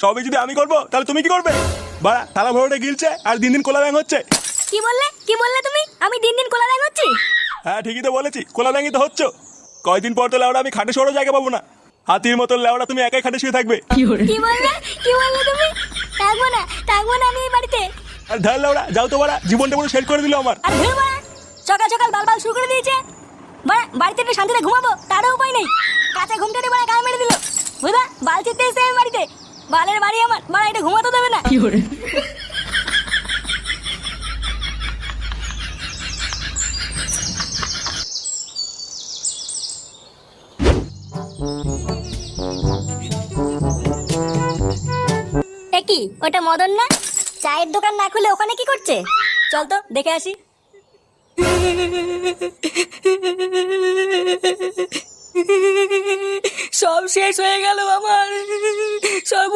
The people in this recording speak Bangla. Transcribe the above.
সবই যদি আমি করবো তাহলে তুমি কি করবে? বাড়া থালা ভরে গিলছে আর দিন দিন কোলা ব্যাং হচ্ছে। কি বললে তুমি? আমি দিন দিন কোলা ব্যাঙ হচ্ছি? হ্যাঁ ঠিকই তো বলেছি, কোলা ব্যাংই তো হচ্ছে। কয়দিন পর তো লেওড়া আমি খাটে সরো জায়গা পাবো না। হাতির মতো লেওড়া তুমি একাই খাটে শুয়ে থাকবে। কি বললে তুমি? থাকবো না আমি এই বাড়িতে। আর ধার লেওড়া যাও তো বাড়া, জীবনটা পুরো শেষ করে দিল আমার। আর ধুর বাড়া, সকাল সকাল বালবাল শুরু করে দিয়েছে। বাড়া বাড়িতে একটু শান্তিতে ঘুমাবো তারও উপায় নেই। কাঁচা ঘুমটাতে বাড়া গায়ে মেরে দিল। বুঝা বাল চিত্তে এসে আমি বাড়িতে, বালের বাড়ি আমার, বাড়া এটা ঘুমাতে দেবে না। কি ওটা মদন না? চায়ের দোকান না খুলে ওখানে কি করছে? চল তো দেখে আসি। সব শেষ হয়ে গেল আমার, সব